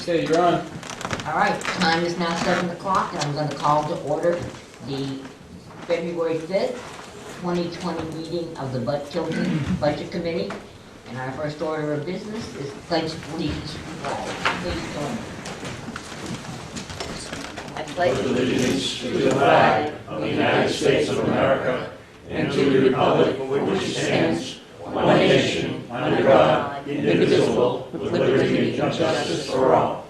Okay, you're on. All right, time is now 7 o'clock, and I'm going to call to order the February 5th, 2020 meeting of the Tilton Budget Committee. And our first order of business is pledge allegiance to the flag. Please join me. I pledge allegiance to the flag of the United States of America and to the republic for which it stands, one nation, under God, indivisible, with liberty and justice for all.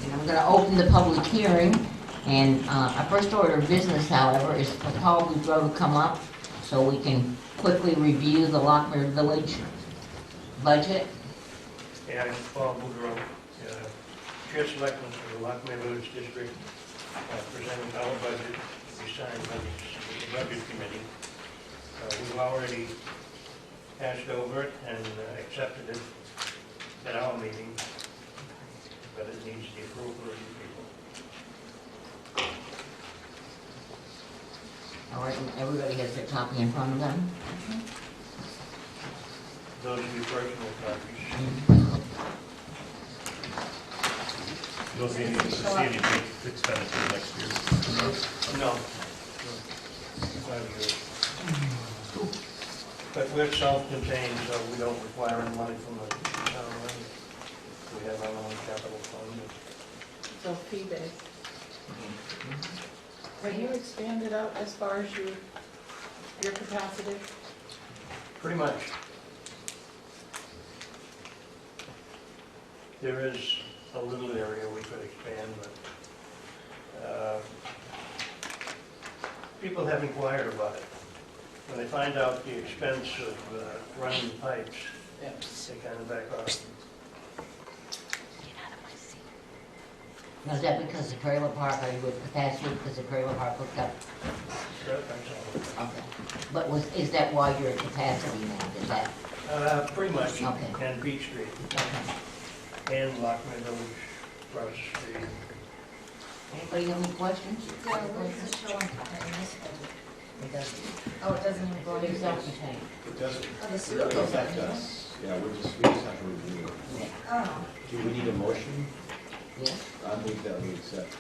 And I'm going to open the public hearing. And our first order of business, however, is for Paul Boudreau to come up so we can quickly review the Lockmere Village budget. Yeah, Paul Boudreau, Chair Selectman for the Lockmere Village District, presenting our budget to be signed by the Budget Committee. We've already passed over it and accepted it at our meeting, but it needs the approval of you people. All right, and everybody has their copy in front of them. Those of you personal copies. You'll see any big expenditure next year. No. But we're self-contained, so we don't require any money from the town. We have our own capital fund. So fee-based. Have you expanded out as far as your capacity? Pretty much. There is a little area we could expand, but people have inquired about it. When they find out the expense of running pipes, they kind of back off. Now, is that because the trailer park, are you with capacity because the trailer park hooked up? Sure, that's all. Okay. But is that why you're at capacity now? Is that? Pretty much. Okay. And Beach Street. Okay. And Lockmere Village across the street. Anybody have any questions? Yeah, what does it show on this budget? It doesn't. Oh, it doesn't even go It's into self-contained. It doesn't, Oh, the it sewer doesn't goes affect in, us. Yeah, we just have to review it. Oh, Do we need a motion? Yes? I move that we accept the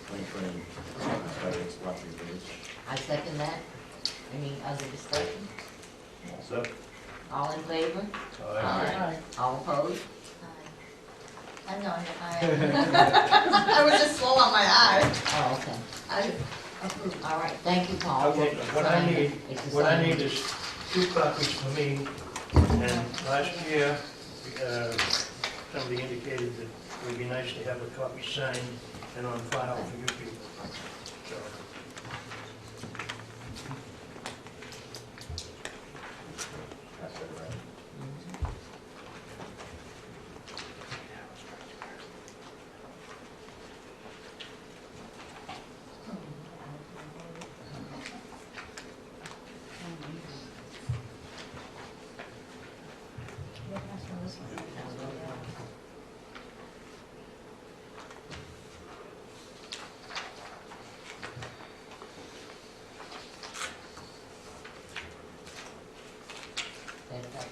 plane train credits, Lockmere Village. I second that. Any other discussion? So, All in favor? Aye. All opposed? I know, I was just slow on my eye. Oh, okay. I approve. All right, thank you, Paul. Okay, what I need is 2 copies for me. And last year, somebody indicated that it would be nice to have a copy signed and on file for you people. So, That's it, right? That's-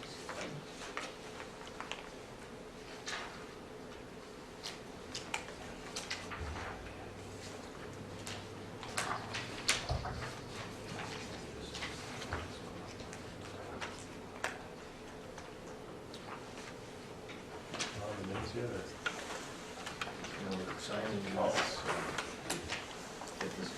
on the next year. No, signing this. Get this.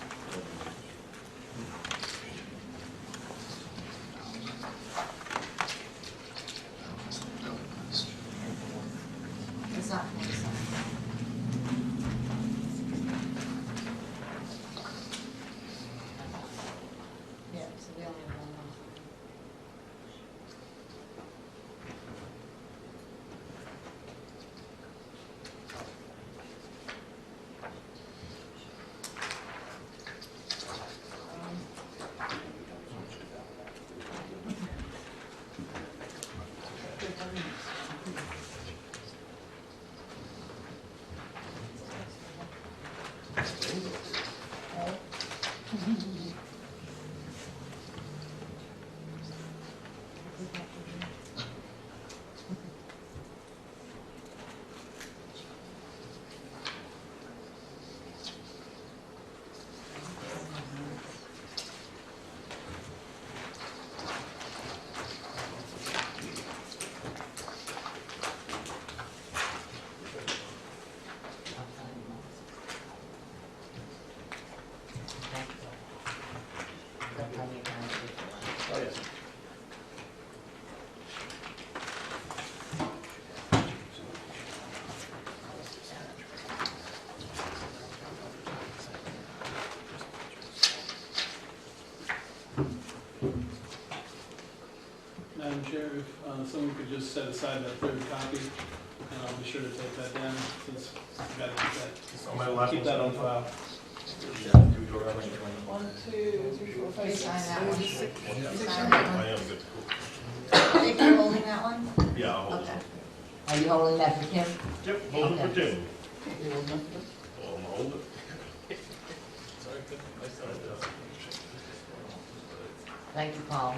It's not, it's not. Yeah, so we only have one more. someone could just set aside that third copy, and I'll be sure to take that down, since I've got to keep that on file. 1, 2, 3, 4, 5, 6, Sign that one. 7, 6. Sign that one. If you're holding that one? Yeah, I'll hold Okay. it. Are you holding that for Tim? Yep, hold it for Tim. Hold it. Thank you, Paul.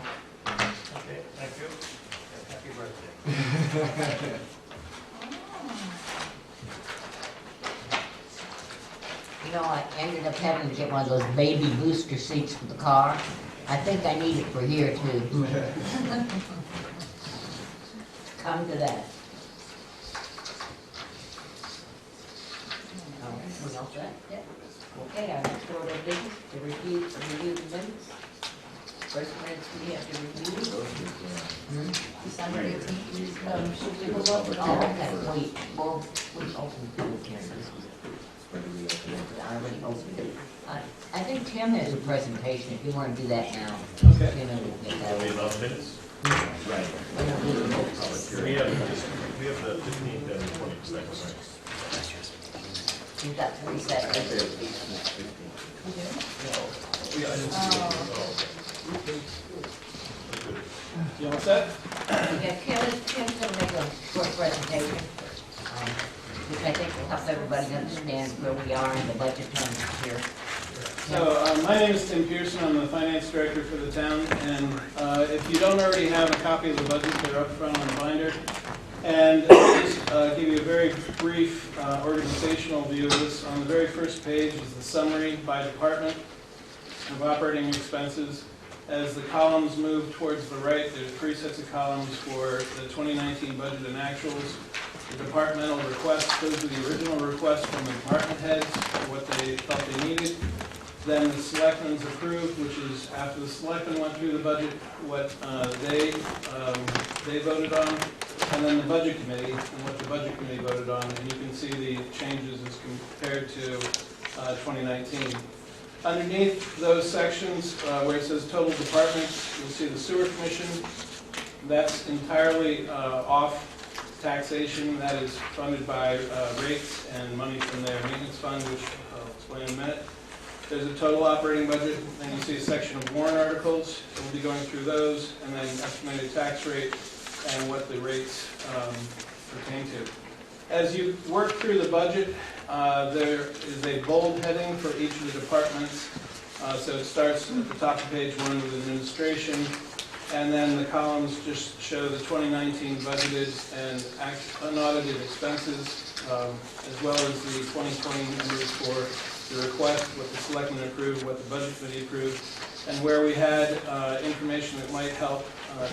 Okay, thank you. And happy birthday. You know, I ended up having to get one of those baby booster seats for the car. I think I need it for here too. Come to that. Oh, anything else that? Yeah. Okay, our next order of business, to review the minutes. First minutes we have to review. December 18th. Should we hold up? Oh, okay, well, we opened the public hearing. I already opened it. I think Tim has a presentation, if you want to do that now. Okay. You know, we'll get that We over. have minutes? Right. We don't need to vote. We have the 15th and 22nd, right? You've got 3 seconds. You all set? Yeah, Tim's gonna make a short presentation, which I think will help everybody understand where we are in the budget terms here. So, my name is Tim Pearson, I'm the finance director for the town, and if you don't already have a copy of the budget, they're up front on the binder. And I'll just give you a very brief organizational view of this. On the very first page is the summary by department of operating expenses. As the columns move towards the right, there's 3 sets of columns for the 2019 budget and actuals. The departmental requests, those are the original requests from the department heads, what they thought they needed. Then the selectmen's approved, which is after the selectmen went through the budget, what they voted on. And then the budget committee, and what the budget committee voted on. And you can see the changes as compared to 2019. Underneath those sections where it says total departments, you'll see the sewer commission. That's entirely off taxation. That is funded by rates and money from their maintenance fund, which I'll explain in a minute. There's a total operating budget, and you see a section of warrant articles. We'll be going through those, and then estimated tax rate and what the rates pertain to. As you work through the budget, there is a bold heading for each of the departments. So it starts at the top of page 1 with administration, and then the columns just show the 2019 budgeted and unaudited expenses, as well as the 2020 numbers for the request, what the selectmen approved, what the budget committee approved, and where we had information that might help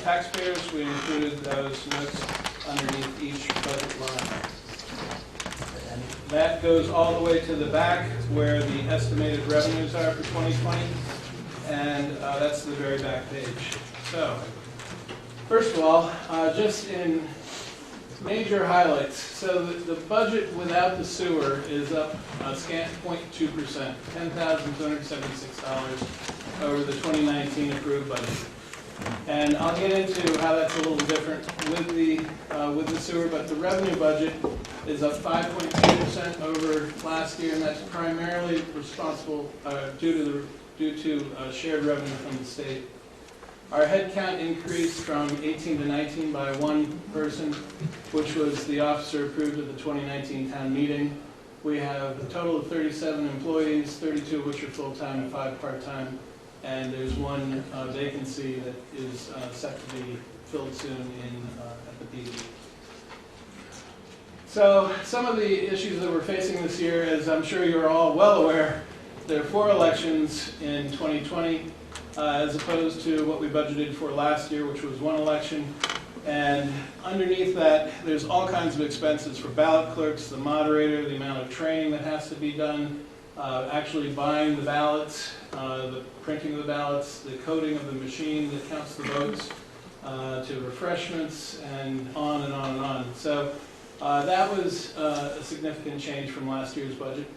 taxpayers, we included those notes underneath each budget line. And that goes all the way to the back where the estimated revenues are for 2020, and that's the very back page. So, first of all, just in major highlights. So the budget without the sewer is up a scant 0.2%, $10,276 over the 2019 approved budget. And I'll get into how that's a little different with the sewer, but the revenue budget is up 5.2% over last year, and that's primarily responsible due to shared revenue from the state. Our head count increased from 18 to 19 by 1 person, which was the officer approved at the 2019 town meeting. We have a total of 37 employees, 32 of which are full-time and 5 part-time, and there's 1 vacancy that is set to be filled soon at the PD. So some of the issues that we're facing this year, as I'm sure you're all well aware, there are 4 elections in 2020. As opposed to what we budgeted for last year, which was 1 election. And underneath that, there's all kinds of expenses for ballot clerks, the moderator, the amount of training that has to be done, actually buying the ballots, the printing of the ballots, the coding of the machine that counts the votes, to refreshments, and on and on and on. So that was a significant change from last year's budget.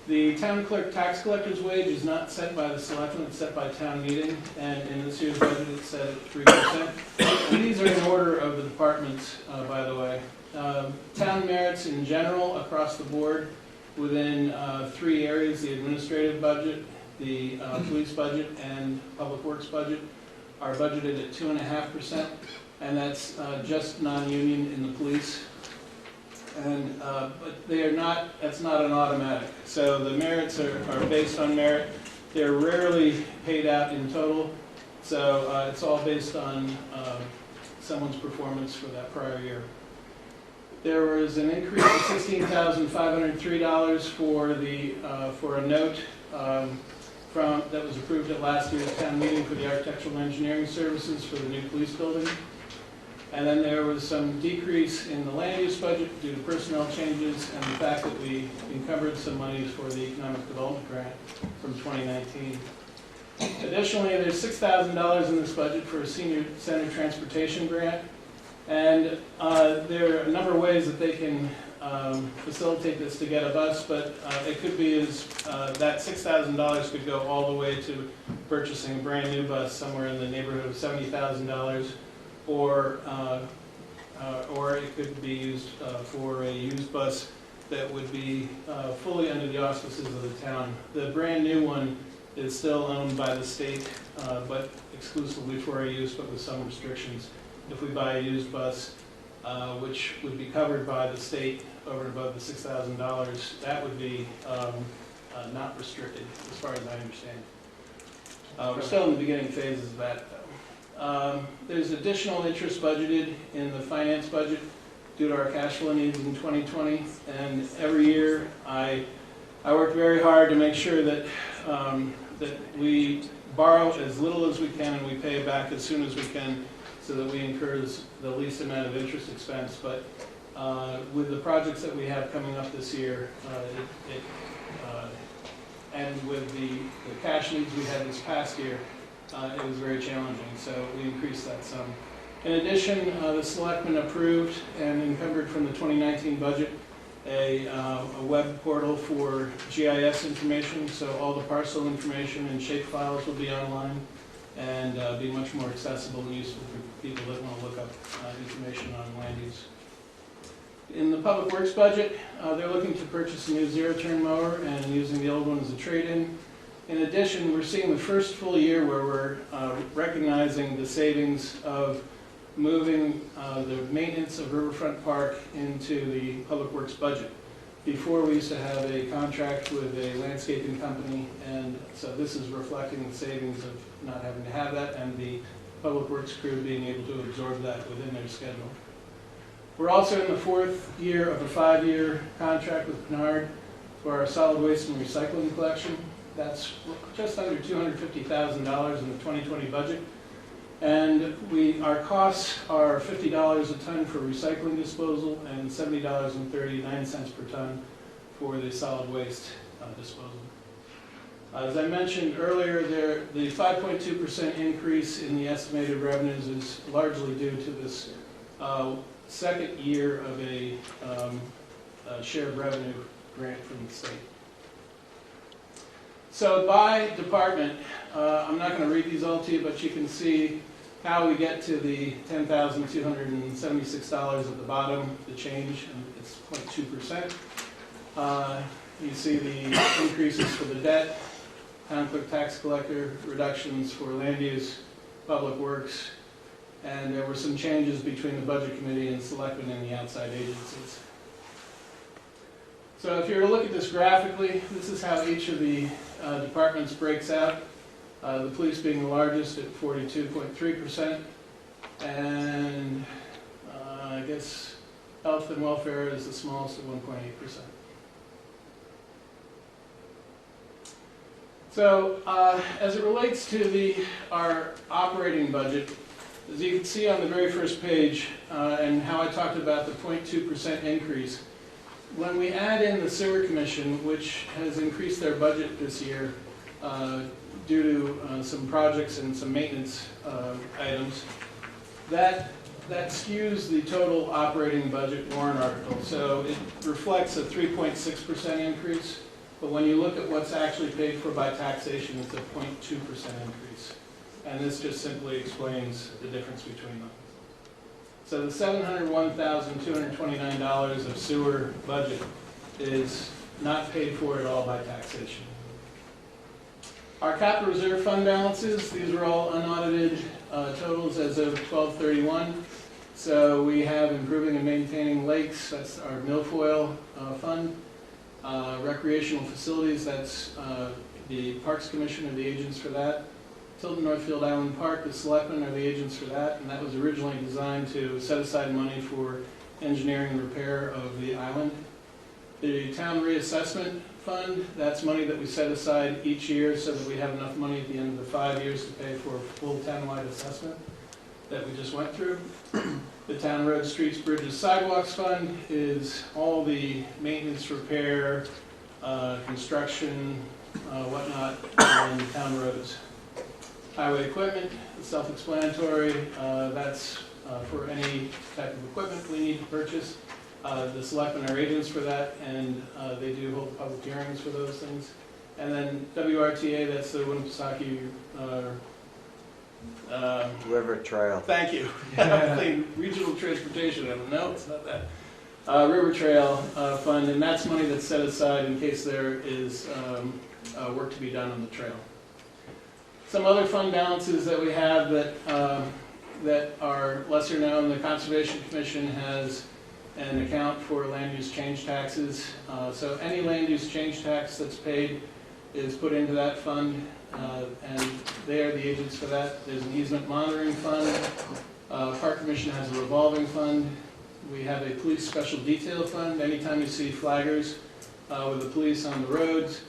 The town clerk tax collector's wage is not set by the selectmen, it's set by town meeting, and in this year's budget it's set at 3%. And these are in order of the departments, by the way. Town merits in general across the board within 3 areas, the administrative budget, the police budget, and public works budget, are budgeted at 2.5%, and that's just non-union in the police. And but they are not. That's not an automatic. So the merits are based on merit. They're rarely paid out in total. So it's all based on someone's performance for that prior year. There was an increase of $16,503 for a note that was approved at last year's town meeting for the architectural and engineering services for the new police building. And then there was some decrease in the land use budget due to personnel changes and the fact that we encumbered some monies for the economic development grant from 2019. Additionally, there's $6,000 in this budget for a senior center transportation grant. And there are a number of ways that they can facilitate this to get a bus, but it could be as that $6,000 could go all the way to purchasing a brand new bus somewhere in the neighborhood of $70,000. Or it could be used for a used bus that would be fully under the auspices of the town. The brand new one is still owned by the state, but exclusively for a use, but with some restrictions. If we buy a used bus, which would be covered by the state over and above the $6,000, that would be not restricted, as far as I understand. We're still in the beginning phases of that. There's additional interest budgeted in the finance budget due to our cash flow needs in 2020, and every year I work very hard to make sure that that we borrow as little as we can and we pay it back as soon as we can, so that we incur the least amount of interest expense. But with the projects that we have coming up this year, and with the cash needs we had this past year, it was very challenging, so we increased that sum. In addition, the selectmen approved and encumbered from the 2019 budget a web portal for GIS information, so all the parcel information and shape files will be online and be much more accessible and useful for people that want to look up information on land use. In the public works budget, they're looking to purchase a new zero-turn mower and using the old one as a trade-in. In addition, we're seeing the first full year where we're recognizing the savings of moving the maintenance of Riverfront Park into the public works budget. Before, we used to have a contract with a landscaping company, and so this is reflecting the savings of not having to have that and the public works crew being able to absorb that within their schedule. We're also in the 4th year of a 5-year contract with Pinard for our solid waste and recycling collection. That's just under $250,000 in the 2020 budget. And our costs are $50 a ton for recycling disposal and $70.39 per ton for the solid waste disposal. As I mentioned earlier, the 5.2% increase in the estimated revenues is largely due to this second year of a shared revenue grant from the state. So by department, I'm not going to read these all to you, but you can see how we get to the $10,276 at the bottom, the change, and it's 0.2%. You see the increases for the debt, town clerk tax collector, reductions for land use, public works, and there were some changes between the budget committee and selectmen and the outside agencies. So if you were to look at this graphically, this is how each of the departments breaks out. The police being the largest at 42.3%, and I guess health and welfare is the smallest at 1.8%. So as it relates to our operating budget, as you can see on the very first page, and how I talked about the 0.2% increase, when we add in the sewer commission, which has increased their budget this year due to some projects and some maintenance items, that skews the total operating budget warrant article. So it reflects a 3.6% increase But when you look at what's actually paid for by taxation, it's a 0.2% increase. And this just simply explains the difference between them. So the $701,229 of sewer budget is not paid for at all by taxation. Our capital reserve fund balances, these are all unaudited totals as of 12/31. So we have improving and maintaining lakes, that's our milfoil fund. Recreational facilities, that's the Parks Commission are the agents for that. Tilton Northfield Island Park, the selectmen are the agents for that, and that was originally designed to set aside money for engineering and repair of the island. The town reassessment fund, that's money that we set aside each year so that we have enough money at the end of the 5 years to pay for a full townwide assessment that we just went through. The town roads, streets, bridges, sidewalks fund is all the maintenance, repair, construction, whatnot on town roads. Highway equipment, self-explanatory, that's for any type of equipment we need to purchase. The selectmen are agents for that, and they do hold public hearings for those things. And then WRTA, that's the Winnipesaukee River Trail. Thank you. I'm thinking regional transportation. No, it's not that. River Trail fund, and that's money that's set aside in case there is work to be done on the trail. Some other fund balances that we have that are lesser known, the Conservation Commission has an account for land use change taxes. So any land use change tax that's paid is put into that fund, and they are the agents for that. There's an easement monitoring fund. Park Commission has a revolving fund. We have a police special detail fund. Anytime you see flaggers with the police on the roads,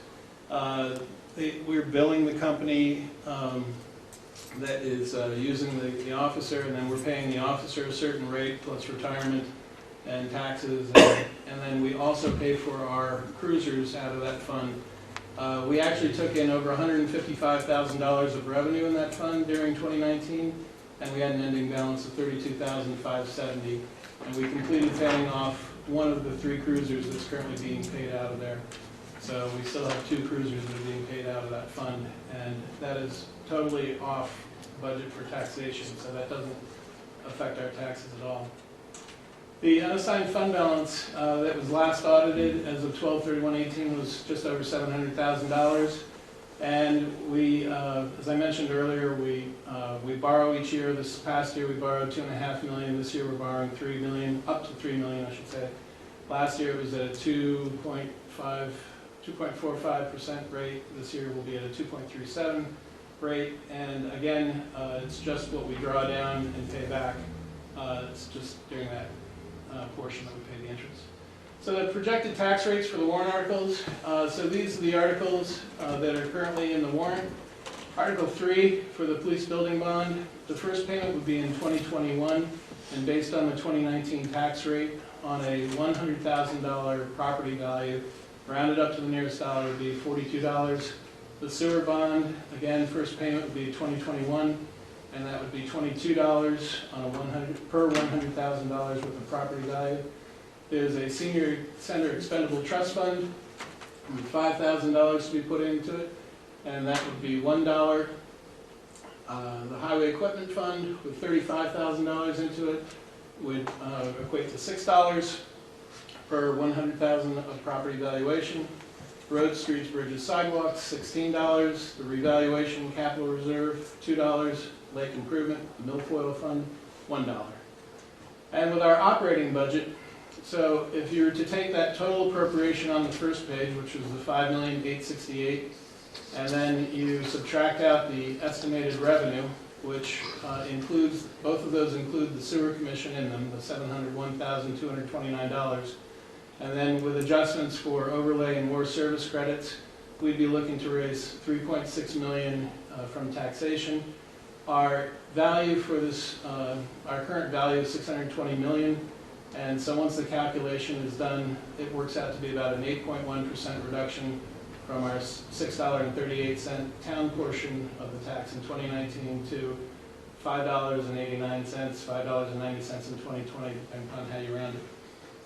we're billing the company that is using the officer, and then we're paying the officer a certain rate plus retirement and taxes, and then we also pay for our cruisers out of that fund. We actually took in over $155,000 of revenue in that fund during 2019, and we had an ending balance of $32,570, and we completed paying off one of the 3 cruisers that's currently being paid out of there. So we still have 2 cruisers that are being paid out of that fund, and that is totally off budget for taxation, so that doesn't affect our taxes at all. The unassigned fund balance that was last audited as of 12/31/18 was just over $700,000. And we, as I mentioned earlier, we borrow each year. This past year we borrowed $2.5 million. This year we're borrowing $3 million, up to $3 million, I should say. Last year it was at a 2.45% rate. This year we'll be at a 2.37 rate. And again, it's just what we draw down and pay back. It's just during that portion that we pay the interest. So the projected tax rates for the warrant articles. So these are the articles that are currently in the warrant. Article 3 for the police building bond. The first payment would be in 2021, and based on the 2019 tax rate on a $100,000 property value, rounded up to the nearest dollar would be $42. The sewer bond, again, first payment would be 2021. And that would be $22 on a per $100,000 worth of property value. There's a senior center expendable trust fund with $5,000 to be put into it, and that would be $1. The highway equipment fund with $35,000 into it would equate to $6 per $100,000 of property valuation. Roads, streets, bridges, sidewalks, $16. The revaluation capital reserve, $2. Lake improvement, the milfoil fund, $1. And with our operating budget, so if you were to take that total appropriation on the first page, which was the $5,868,000, and then you subtract out the estimated revenue, which includes, both of those include the sewer commission in them, the $701,229, and then with adjustments for overlay and war service credits, we'd be looking to raise $3.6 million from taxation. Our value for this, our current value is $620 million, and so once the calculation is done, it works out to be about an 8.1% reduction from our $6.38 town portion of the tax in 2019 to $5.89, $5.90 in 2020, depending on how you round it.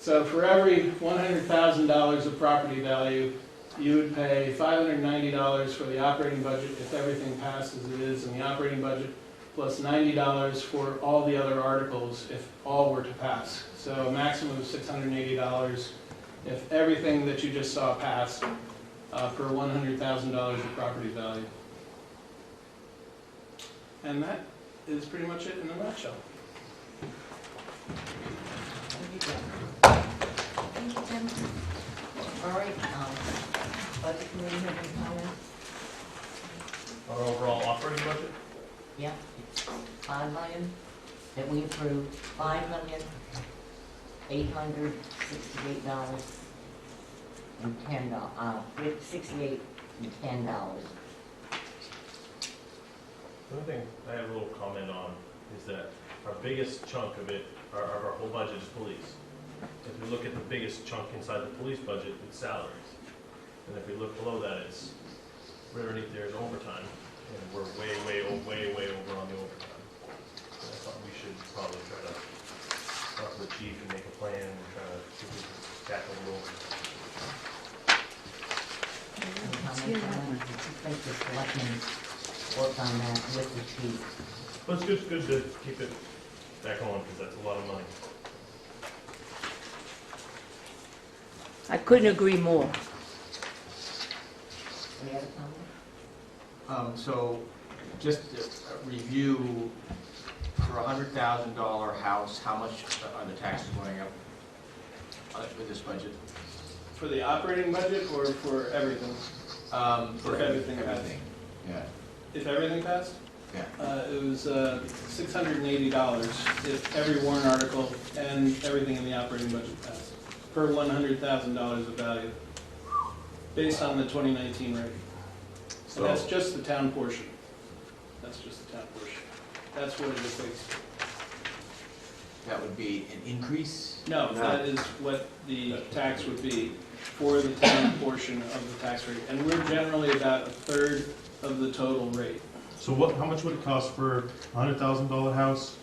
So for every $100,000 of property value, you would pay $590 for the operating budget if everything passed as it is in the operating budget, plus $90 for all the other articles if all were to pass. So a maximum of $680 if everything that you just saw passed per $100,000 of property value. And that is pretty much it in a nutshell. Thank you, Tim. Thank you, Tim. All right, budget committee, have any comments? Our overall operating budget? Yeah, it's $5 million that we approved, $5,868.10, $68.10. The only thing I have a little comment on is that our biggest chunk of it, our whole budget is police. If we look at the biggest chunk inside the police budget, it's salaries. And if we look below that, it's right underneath there is overtime, and we're way over on the overtime. So I thought we should probably try to talk to the chief and make a plan and try to see if we can tackle the overtime. Any comments on that? I think the selectmen work on that with the chief. But it's good to keep it back on, because that's a lot of money. I couldn't agree more. Any other comments? So, just a review, for $100,000 house, how much are the taxes going up with this budget? For the operating budget or for everything? For If everything passed. everything. Yeah, If everything passed? yeah. It was $680 if every warrant article and everything in the operating budget passed, per $100,000 of value, based on the 2019 rate. So that's just the town portion. That's just the town portion. That's what it equates to. That would be an increase? No, that is what the tax would be for the town portion of the tax rate. And we're generally about a third of the total rate. So how much would it cost for a $100,000 house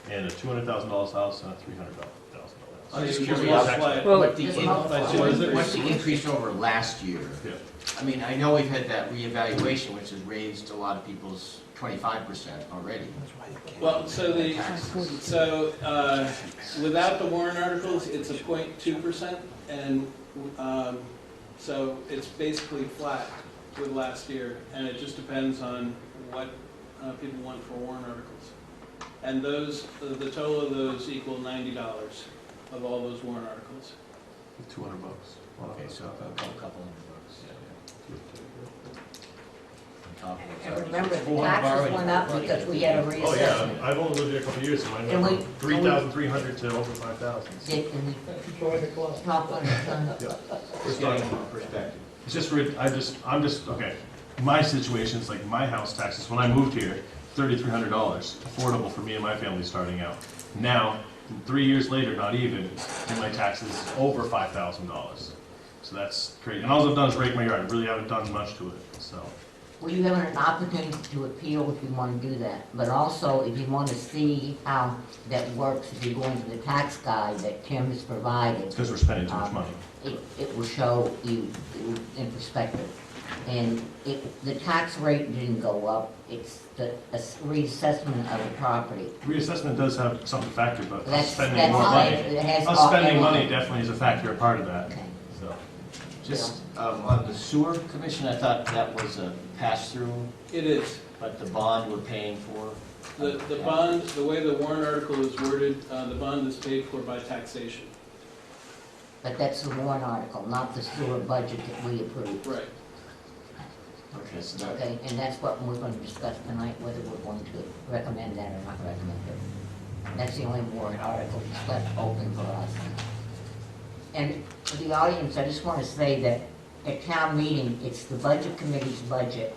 and a $200,000 house and a $300,000 house? I'm just So you curious, multiply it. what the, Just in- multiply. what's the increase over last year? Yeah. I mean, I know we've had that reevaluation, which has raised a lot of people's 25% already. Well, so Taxes. without the warrant articles, it's a 0.2%, and so it's basically flat with last year, and it just depends on what people want for warrant articles. And those, the total of those equal $90 of all those warrant articles. $200. Okay, so a couple $100. On top of And it. remember, the taxes went up because we had a Oh, yeah, reassessment. I've only lived here a couple of years, so mine And went we- from 3,300 to over 5,000. Did, and the top one is done. Just getting more perspective. It's just, okay, my situation's like my house taxes, when I moved here, $3,300, affordable for me and my family starting out. Now, 3 years later, not even, and my taxes over $5,000. So that's crazy. And all I've done is rake my yard, I really haven't done much to it, so. Well, you have an opportunity to appeal if you want to do that, but also if you want to see how that works, if you go into the tax guide that Tim has provided, It's because we're spending too much money. it will show you in perspective. And the tax rate didn't go up, it's the reassessment of the property. Reassessment does have something to factor, but us That's spending more money. it has Us all- spending money everything. definitely is a factor, a part of that, Okay. so. Just on the sewer commission, I thought that was a pass-through, It is. but the bond we're paying for? The bond, the way the warrant article is worded, the bond is paid for by taxation. But that's the warrant article, not the sewer budget that we approved. Right. Okay, so that, Okay, and that's what we're going to discuss tonight, whether we're going to recommend that or not recommend it. That's the only warrant article that's left open for us. And for the audience, I just want to say that at town meeting, it's the budget committee's budget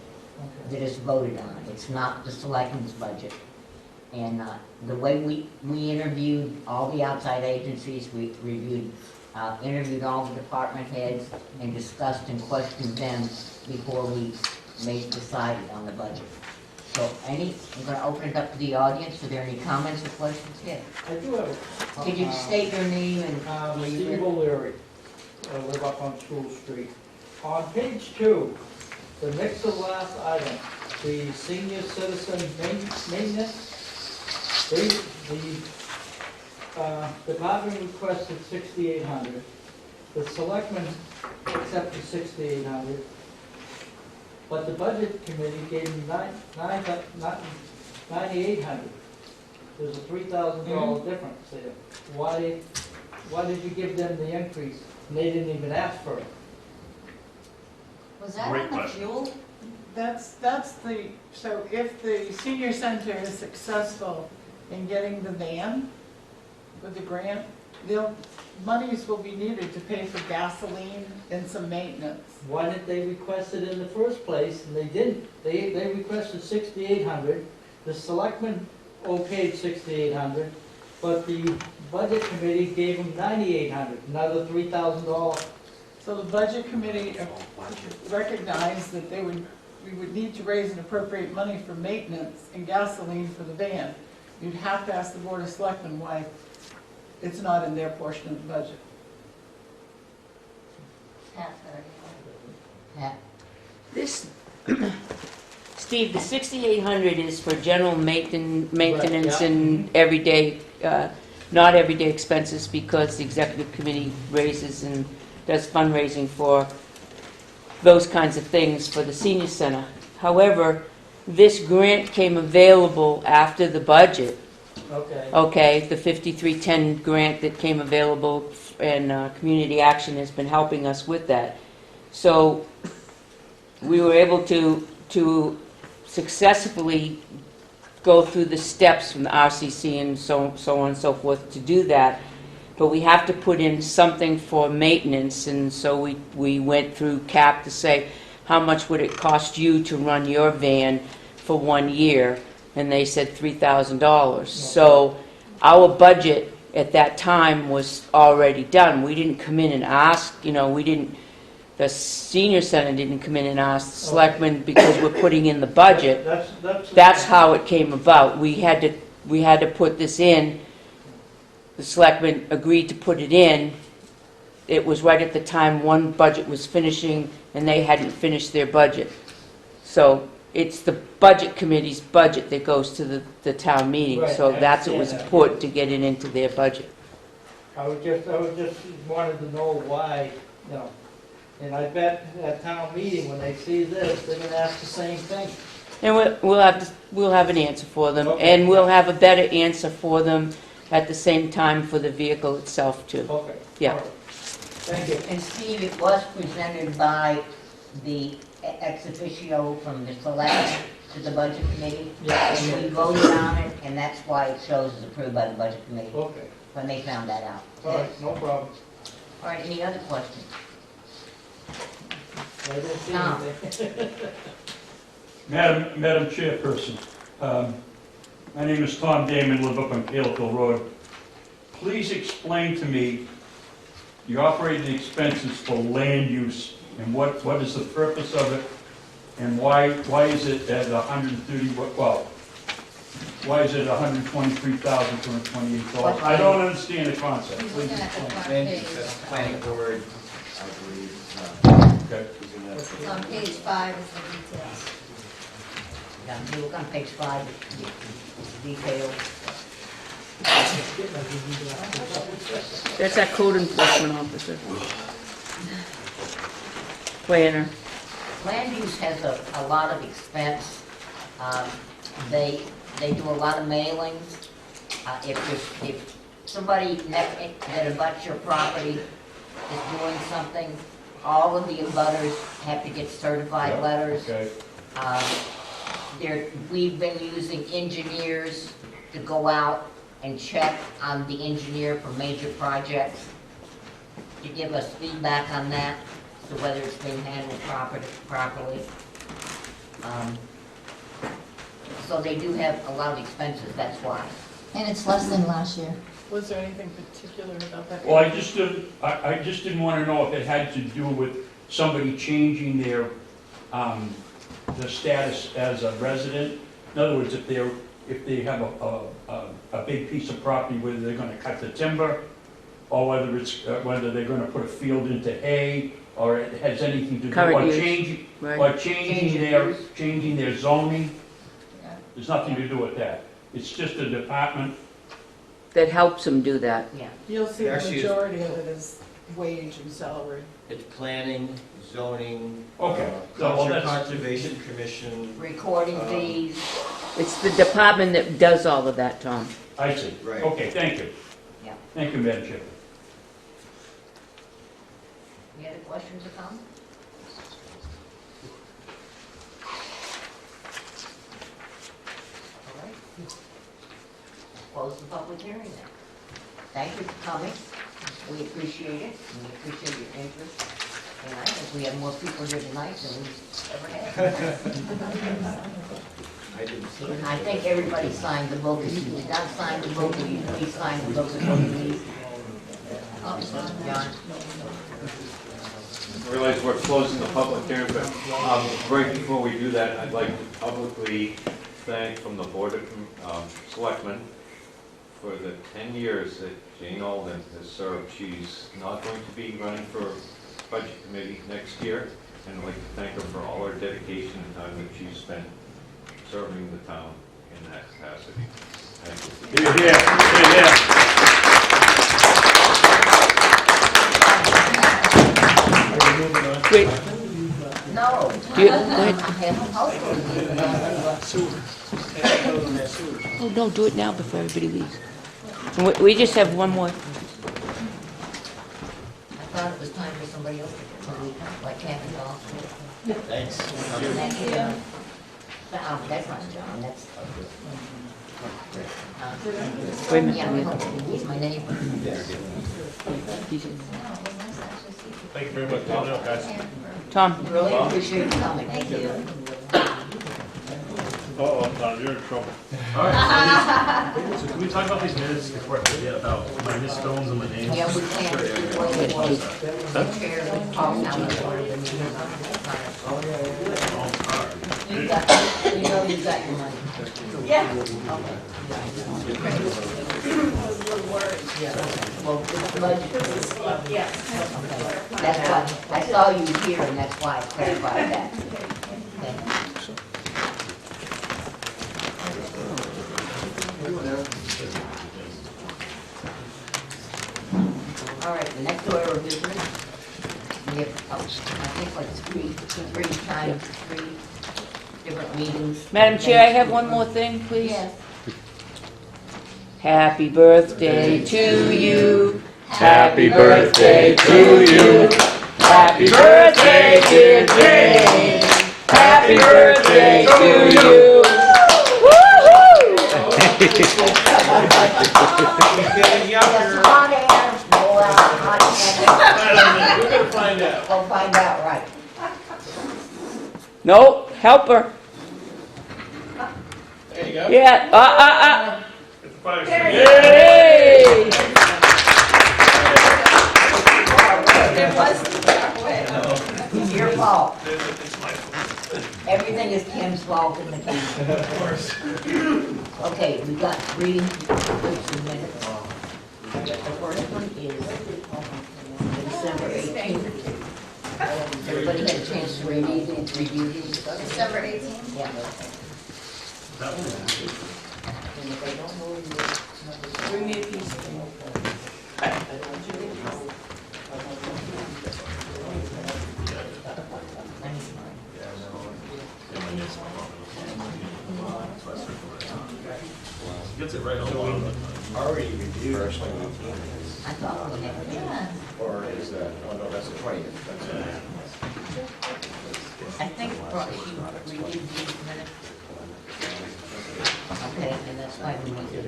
that is voted on. It's not the selectmen's budget. And the way we interviewed all the outside agencies, we interviewed all the department heads and discussed and questioned them before we decided on the budget. So I'm going to open it up to the audience. Are there any comments or questions? Yeah. I do have. Could you just state your name and where you Steve live? O'Leary, I live up on School Street. On page 2, the next to last item, the senior citizen maintenance, the department requested 6,800. The selectmen accepted 6,800. But the budget committee gave them 9,800. There's a $3,000 difference there. Why did you give them the increase? And they didn't even ask for it. Was that Great on the question. fuel? That's the, so if the senior center is successful in getting the van with the grant, monies will be needed to pay for gasoline and some maintenance. Why didn't they request it in the first place? And they didn't. They requested 6,800. The selectmen okayed 6,800, but the budget committee gave them 9,800, another $3,000. So the budget committee recognized that we would need to raise and appropriate money for maintenance and gasoline for the van. You'd have to ask the Board of Selectmen why it's not in their portion of the budget. Pat? This, Steve, the 6,800 is for general maintenance yeah. and everyday, not everyday expenses, because the executive committee raises and does fundraising for those kinds of things for the senior center. However, this grant came available after the budget, Okay. okay? The 5310 grant that came available, and Community Action has been helping us with that. So we were able to successfully go through the steps from the RCC and so on and so forth to do that. But we have to put in something for maintenance, and so we went through CAP to say, how much would it cost you to run your van for 1 year? And they said $3,000. So our budget at that time was already done. We didn't come in and ask, the senior center didn't come in and ask the selectmen because we're putting in the budget. That's how it came about. We had to put this in. The selectmen agreed to put it in. It was right at the time one budget was finishing and they hadn't finished their budget. So it's the budget committee's budget that goes to the town meeting. Right, So I that's what was understand that. important to get it into their budget. I was just wanted to know why, and I bet at town meeting, when they see this, they're gonna ask the same thing. And we'll have an answer for them, Okay. and we'll have a better answer for them at the same time for the vehicle itself too. Okay. Yeah. All right. Thank you. And Steve, it was presented by the ex officio from the select to the budget committee. Yeah. And we voted on it, and that's why it shows as approved by the budget committee, Okay. when they found that out. All right, no problem. All right, any other questions? I didn't see Tom. anything. Madam Chairperson, my name is Tom Damon, live up on Caleville Road. Please explain to me your operating expenses for land use and what is the purpose of it, and why is it at 130? Why is it $123,228? I don't understand the concept. He's Please looking at the explain. front Land page. use, that's planning board, I believe. Okay. It's on page 5 is the details. Now, if you look on page 5, it's detailed. That's our code enforcement officer. Planner. Land use has a lot of expense. They do a lot of mailings. If somebody that abuts your property is doing something, all of the abutters have to get certified letters. Okay. We've been using engineers to go out and check on the engineer for major projects, to give us feedback on that, so whether it's being handled properly. So they do have a lot of expenses, that's why. And it's less than last year. Was there anything particular about that? Well, I just didn't want to know if it had to do with somebody changing their status as a resident. In other words, if they have a big piece of property, whether they're going to cut the timber, or whether they're going to put a field into hay, or it has anything to do, Current or use, changing, right. or changing their zoning. Yeah. There's nothing to do with that. It's just a department. That helps them do that. Yeah. You'll see the Actually, it's- majority of it is wage and salary. It's planning, zoning, Okay. So, well, that's- conservation commission. Recording fees. It's the department that does all of that, Tom. I see. Right. Okay, thank you. Yeah. Thank you, Madam Chair. Any other questions or comments? All right. Close the public hearing then. Thank you for coming. We appreciate it, and we appreciate your interest. And I think we have more people here tonight than we've ever had. I didn't see And I think everybody signed the book. If you did not sign the book, will you please sign the book before you leave? John? I realize we're closing the public hearing, but right before we do that, I'd like to publicly thank from the Board of Selectmen for the 10 years that Jane Alden has served. She's not going to be running for Budget Committee next year, and I'd like to thank her for all her dedication and time that she's spent serving the town in that capacity. Thank you. Here, here, here, Wait, No. do you, go ahead. I have a household meeting, but I'm gonna go. Oh, no, do it now before everybody leaves. We just have one more. I thought it was time for somebody else to leave, like Kathy off. Thanks. Thank you. That's not John, that's. Wait a minute. Yeah, he's my neighbor. Thank you very much, guys. Tom, Really appreciate you coming. Thank you. Uh-oh, Tom, you're in trouble. All right, so can we talk about these minutes before I forget about my misspellings and my names? Yeah, we can't. Chair, Paul, now we order the meeting. You got, you know you got your money. Yeah. Well, it's budget. Yes. Okay. That's why, I saw you here and that's why I clarified that. Okay. All right, the next order of business, we have, I think like three different meetings. Madam Chair, I have one more thing, please. Yes. Happy birthday to you. Happy birthday to you. Happy birthday, dear Jane. Happy birthday to you. Woo-hoo! Yes, hot air, go out, hot air. We're gonna find out. Go find out, right. No, help her. There you go. Yeah, It's fire. Yay! It was halfway. It's your fault. It's my fault. Everything is Kim's fault in the county. Of course. Okay, we got three groups of minutes. The first one is December 18th. Everybody had a chance to review these? December 18th. Yeah. That one. And if they don't know, Bring me a piece. Gets it right on the bottom. Already reviewed first one. I thought we had. Yeah. Or is that, oh no, that's the 20th. I think probably you reviewed these minutes. Okay, and that's why we need to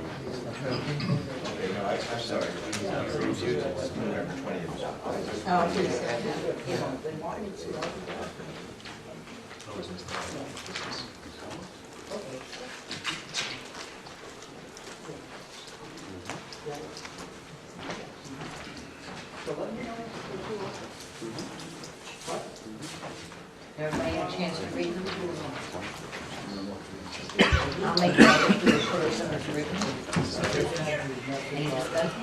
approve. Okay, no, I'm sorry. Reviewed it, it's November 20th. Oh, please. Everybody had a chance to read them? I'll make that to the person that's written. Any discussion?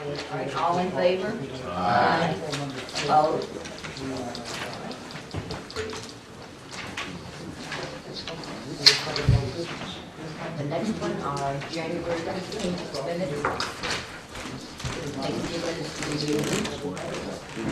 All right, all in favor? Aye. Opposed? The next one are January 15th minutes. Take a few minutes to review.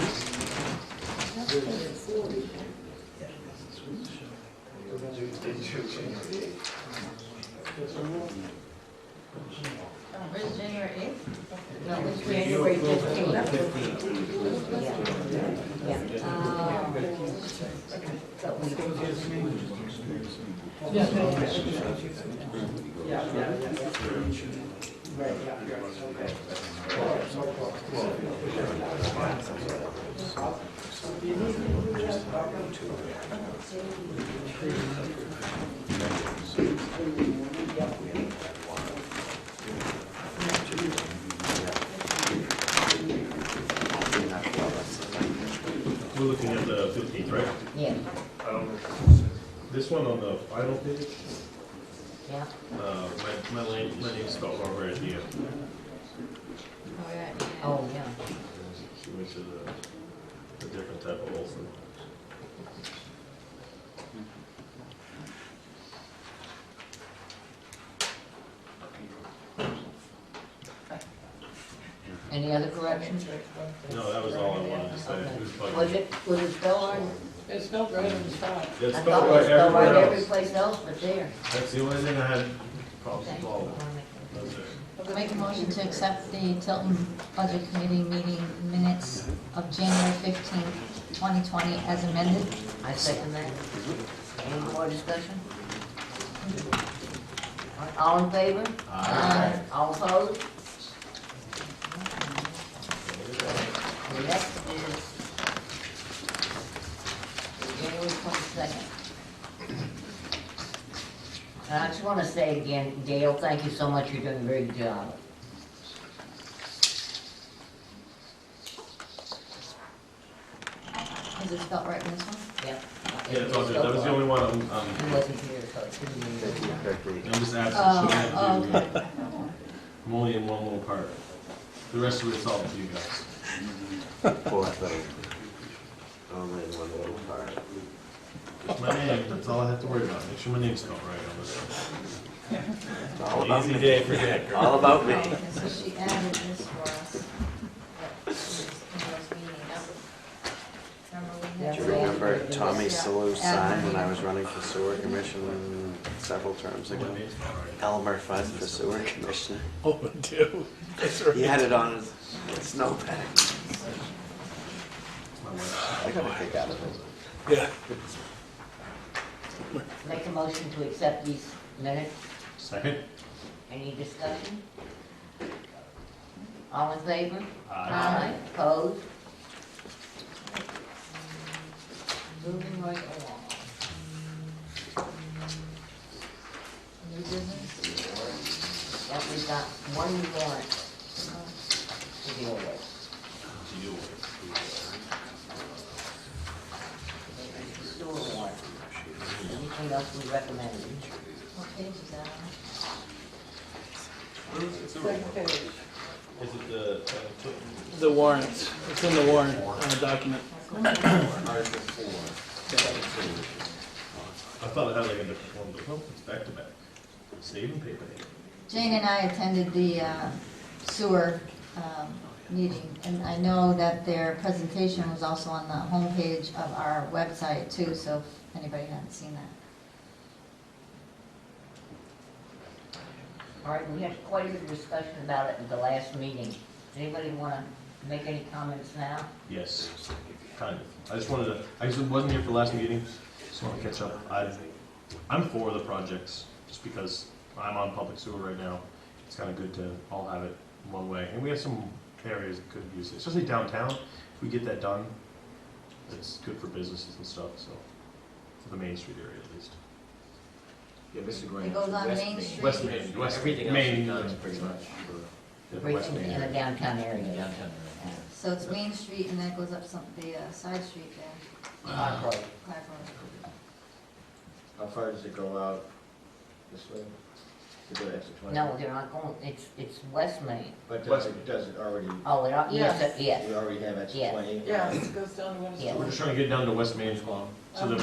Where's January 8th? No, it's January 15th. We're looking at the 15th, right? Yeah, This one on the final page, yeah. my name's spelled wrong right here. Oh, yeah. Oh, yeah. She went to the different type of Olson. Any other corrections? No, that was all I wanted to say. It was budget. Was it spelled right? It's spelled right on the spot. It's I spelled thought it right was spelled right everywhere every else. place else but there. That's the only thing I had problems with all of it. That's it. We'll make a motion to accept the Tilton Budget Committee meeting minutes of January 15th, 2020 as amended. I second that. Any more discussion? All in favor? Aye. All opposed? The next is January 22nd. And I just want to say again, Gail, thank you so much, you're doing a very good job. Is it spelled right in this one? Yep. Yeah, it's all good. That was the only one He wasn't here, so it couldn't be. I'm just absent. Oh, so I have to- okay. I'm only in one little part. The rest of it's all up to you guys. Poor thing. Only in one little part. My name, that's all I have to worry about. Make sure my name's spelled right on this. It's all about Easy me. day for Jack. All about me. Okay, so she added this for us. In those meetings. Remember we had Do you to- remember Tommy Yeah. Salou's Add sign when I money. was running for sewer commission several terms My ago? name's spelled right. Elmer Fudd for sewer commissioner. Oh, dude. That's right. He had it on his snowbag. My wife. I got a kick out of it. Yeah. Make a motion to accept these minutes. Second? Any discussion? All in favor? Aye. Opposed? Moving right along. New business? Yep, we've got one warrant to deal with. Sewer warrant. Anything else we recommended? What page is that on? Second page. Is it the, The warrants. It's in the warrant document. Article 4? I thought it had like a different one, but no, it's back to back. Saving paper. Jane and I attended the sewer meeting, and I know that their presentation was also on the homepage of our website too, so if anybody hadn't seen that. All right, we had quite a bit of discussion about it at the last meeting. Anybody want to make any comments now? Yes, kind of. I just wasn't here for the last meeting, just want to catch up. I'm for the projects, just because I'm on public sewer right now. It's kind of good to all have it one way. And we have some areas that could use it, especially downtown. If we get that done, it's good for businesses and stuff, so, for the Main Street area at least. Yeah, Mr. Graham. It goes on West Main Street? West Main, West Everything else Main, is done pretty much for yeah, West Everything Main in the area. downtown area. downtown. So it's Main Street and then it goes up the side street there, Clark Road. Clark Road. How far does it go out this way? to go to exit 20? No, they're not going, it's West Main. But West- does it already, Oh, they're, Yes. yes, we already have exit Yes. 20? Yes, it goes down to Winchester. Yeah. We're just trying to get down to West Main so that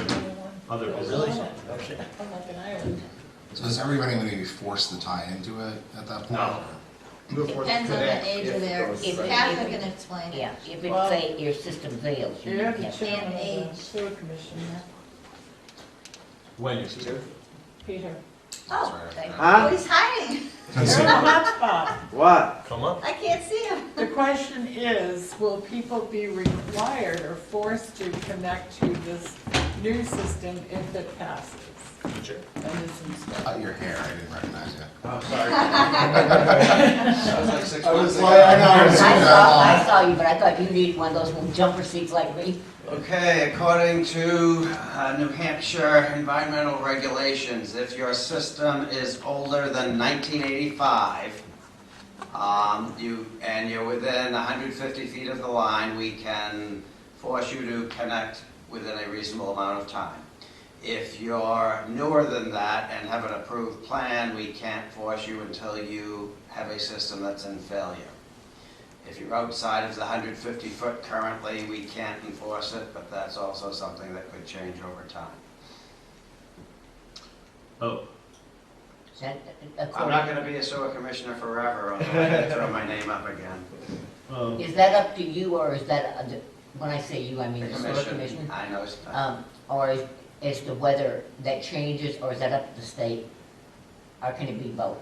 other Goes businesses. on it. I'm like an island. So is everybody going to be forced to tie into it at that point? No. Depends on the age of their, If- Kathy if- can explain it. yeah, if Well- your system fails, you You're the have. chairman of the age. sewer commission, When is it? Peter. Oh, Thank you. Huh? oh, he's hiding. You're in the hot spot. What? Come up. I can't see him. The question is, will people be required or forced to connect to this new system if it passes? Sure. And is installed? Cut your hair, I didn't recognize you. Oh, sorry. That was like 6 months ago. I saw you, but I thought you needed one of those jumper seats like me. Okay, according to New Hampshire environmental regulations, if your system is older than 1985, and you're within 150 feet of the line, we can force you to connect within a reasonable amount of time. If you're newer than that and have an approved plan, we can't force you until you have a system that's in failure. If you're outside of the 150 foot currently, we can't enforce it, but that's also something that could change over time. Oh, That- I'm according- not going to be a sewer commissioner forever, although I can throw my name up again. Is that up to you, or is that, when I say you, I mean The the sewer commission? I know, Or as to whether that changes, or is that up to the state? Or can it be both?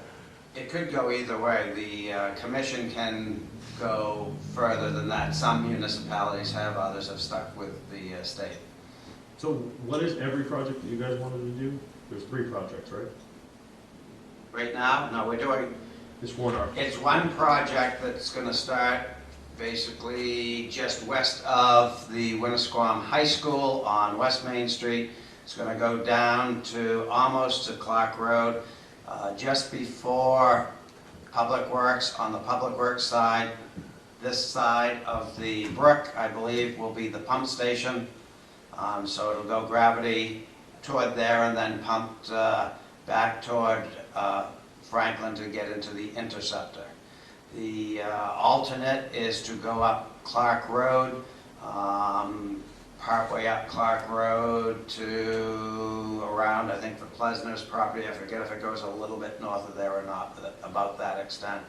it could go either way. The commission can go further than that. Some municipalities have, others have stuck with the state. so what is every project that you guys wanted to do? There's 3 projects, right? Right now, no, we're doing, It's one article. it's one project that's going to start basically just west of the Winnisquam High School on West Main Street. It's going to go down to almost to Clark Road, just before Public Works. On the Public Works side, this side of the brook, I believe, will be the pump station. So it'll go gravity toward there and then pumped back toward Franklin to get into the interceptor. The alternate is to go up Clark Road, partway up Clark Road to around, I think, the Plesner's property. I forget if it goes a little bit north of there or not, but about that extent.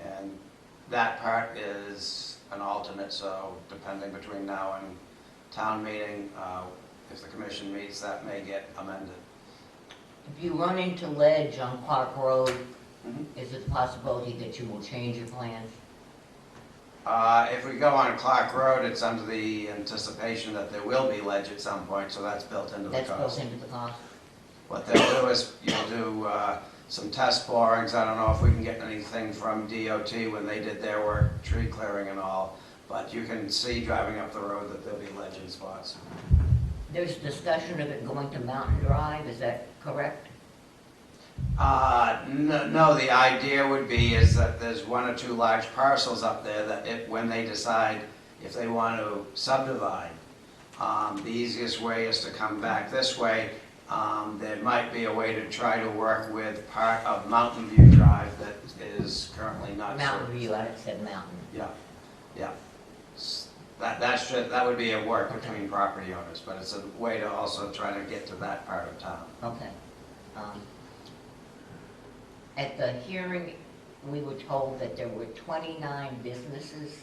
And that part is an alternate, so depending between now and town meeting, if the commission meets, that may get amended. If you run into ledge on Clark Road, Mhm. is it a possibility that you will change your plans? If we go on Clark Road, it's under the anticipation that there will be ledge at some point, so that's built into the That's built cost. into the cost? What they'll do is, you'll do some test borings. I don't know if we can get anything from DOT when they did their work, tree clearing and all, but you can see driving up the road that there'll be ledge in spots. There's discussion of it going to Mountain Drive, is that correct? No, the idea would be is that there's 1 or 2 large parcels up there that when they decide if they want to subdivide, the easiest way is to come back this way. There might be a way to try to work with part of Mountain View Drive that is currently not served. Mountain View, I said mountain. Yeah. That would be a work between property owners, but it's a way to also try to get to that part of town. Okay. At the hearing, we were told that there were 29 businesses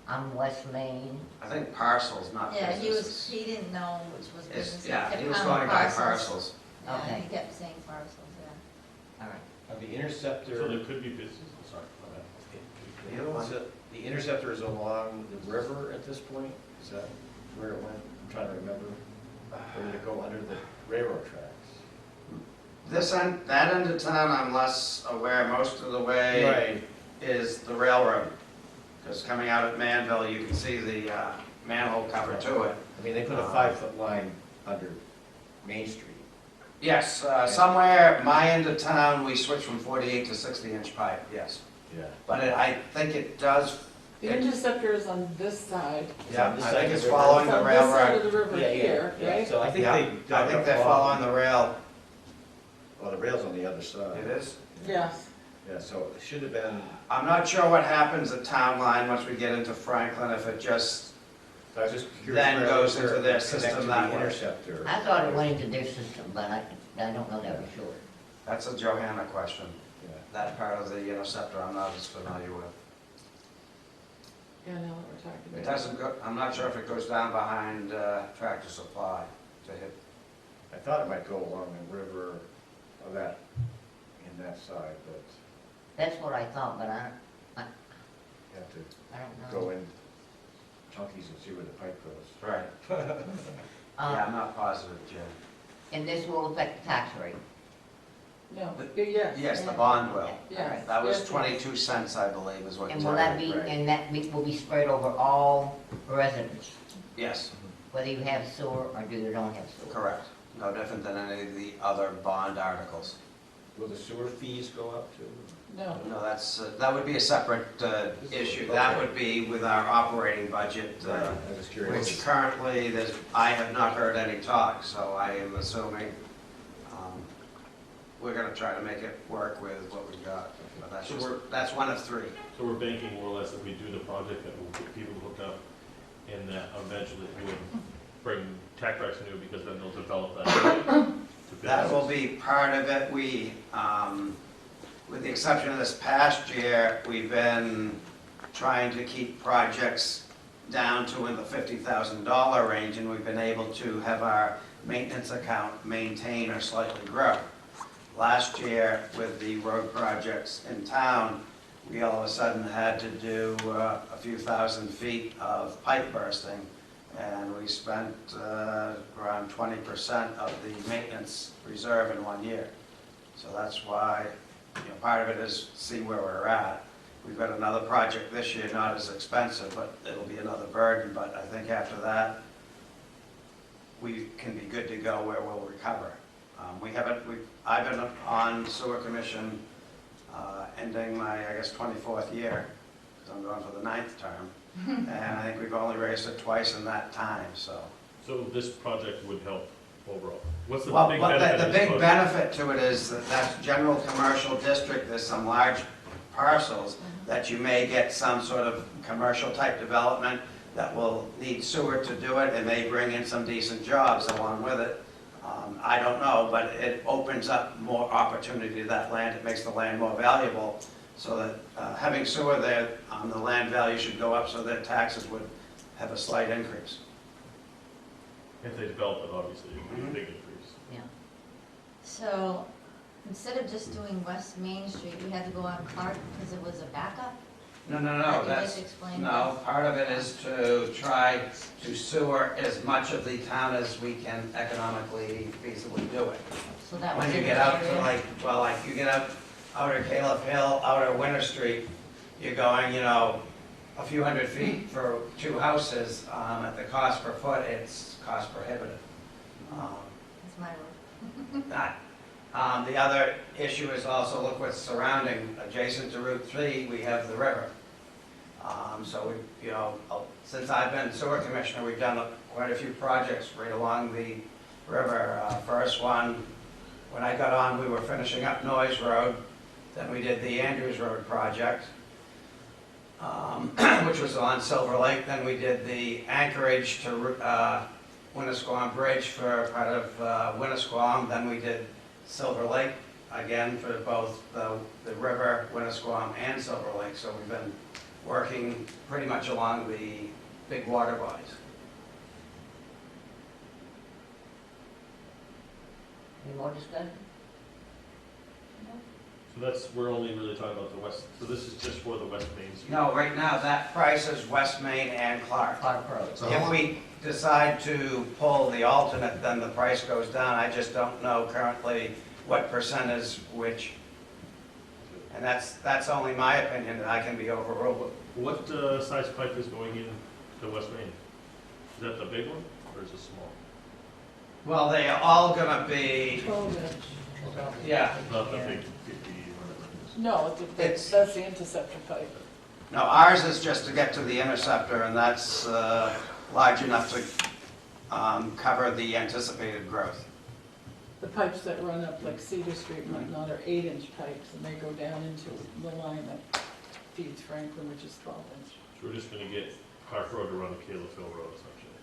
on West Main. I think parcels, not Yeah, businesses. he didn't know which was It's- business. Yeah, kept he was counting going by parcels. Yeah, Okay. he kept saying parcels, yeah. All right. The So interceptor, there could be businesses, sorry, my bad. The other one? the interceptor is along the river at this point? Is that where it went? I'm trying to remember. Or did it go under the railroad tracks? That end of town, I'm less aware. Most of the way Right. is the railroad. Because coming out at Manville, you can see the manhole cover to it. I mean, they put a 5-foot line under Main Street. Yes, somewhere, my end of town, we switched from 48 to 60-inch pipe, yes. Yeah. But I think it does, The interceptor is on this side. yeah, this I side think of it's the river. following It's the on this side railroad. of the river here, right? So I think Yeah, they. I think they're following the rail. Oh, the rail's on the other side. It is? Yes. Yeah, so it should have been, I'm not sure what happens at Town Line once we get into Franklin, if it just, I was just curious. Then where- goes where into it their connects system to that the way. interceptor. I thought it went into their system, but I don't know that for sure. that's a Johanna question. Yeah. That part of the interceptor I'm not as familiar with. Yeah, now that we're talking about It doesn't go, I'm not sure if it goes down behind Tractor Supply to hit. I thought it might go along the river of that, in that side, but That's what I thought, but I you have to don't know. go in chunkies and see where the pipe goes. Right. Yeah, I'm not positive, Jim. And this will affect the tax rate. No, yes. Yes, the bond will. Yes. That was Yes, 22 cents, I believe, is what. And will that be, Right. and will be spread over all residents, Yes, whether you have sewer or don't have sewer? correct. No different than any of the other bond articles. Will the sewer fees go up too? No. No, that would be a separate issue. That would be with our operating budget, I was just curious. which currently, I have not heard any talk, so I am assuming we're gonna try to make it work with what we've got. But that's one of three. So we're banking more or less that we do the project, that we'll get people hooked up, and that eventually we would bring tech recs into it, because then they'll develop that. to That will business. be part of it. We, with the exception of this past year, we've been trying to keep projects down to in the $50,000 range, and we've been able to have our maintenance account maintain or slightly grow. Last year, with the road projects in town, we all of a sudden had to do a few thousand feet of pipe bursting, and we spent around 20% of the maintenance reserve in 1 year. So that's why, part of it is see where we're at. We've got another project this year, not as expensive, but it'll be another burden. But I think after that, we can be good to go where we'll recover. I've been on sewer commission ending my, I guess, 24th year, because I'm going for the 9th term. And I think we've only raised it twice in that time, so. So this project would help overall. What's the Well, big but benefit the of this big project? benefit to it is that that's general commercial district. There's some large parcels that you may get some sort of commercial type development that will need sewer to do it, and may bring in some decent jobs along with it. I don't know, but it opens up more opportunity to that land. It makes the land more valuable, so that having sewer there, the land value should go up, so that taxes would have a slight increase. If they develop it, obviously, it would be a big increase. Yeah. So instead of just doing West Main Street, we had to go on Clark because it was a backup? No, Can you that's, just explain no, part of it is to try to sewer as much of the town as we can economically feasibly do it. So that was When you in get the out to area? like you get out outer Caleb Hill, outer Winter Street, you're going, a few hundred feet for two houses. At the cost per foot, it's cost prohibitive. That's my word. The other issue is also look what's surrounding, adjacent to Route 3, we have the river. So we, since I've been sewer commissioner, we've done quite a few projects right along the river. First one, when I got on, we were finishing up Noyes Road. Then we did the Andrews Road project, which was on Silver Lake. Then we did the Anchorage to Winnisquam Bridge for part of Winnisquam. Then we did Silver Lake, again, for both the river, Winnisquam, and Silver Lake. So we've been working pretty much along the big water bodies. Any more discussion? So we're only really talking about the west, so this is just for the West Main Street? No, right now, that price is West Main and Clark. Clark Road. So how If long- we decide to pull the alternate, then the price goes down. I just don't know currently what percent is which. And that's only my opinion, and I can be overruled. What size pipe is going in to West Main? Is that the big one, or is it small? Well, they are all gonna be, 12-inch. yeah. Not the big 50, whatever it is. No, It's- that's the interceptor pipe. No, ours is just to get to the interceptor, and that's large enough to cover the anticipated growth. the pipes that run up like Cedar Street and whatnot are 8-inch pipes, and they go down into the line that feeds Franklin, which is 12-inch. So we're just gonna get Clark Road to run to Caleb Hill Road essentially.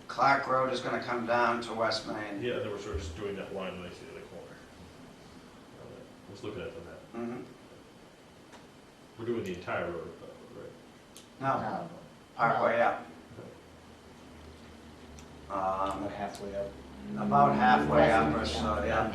Clark Road is gonna come down to West Main. Yeah, then we're sort of just doing that line when I see the corner. I was looking at the map. Mhm. We're doing the entire road, right? No, partway up. Halfway up. About halfway up or so, yeah.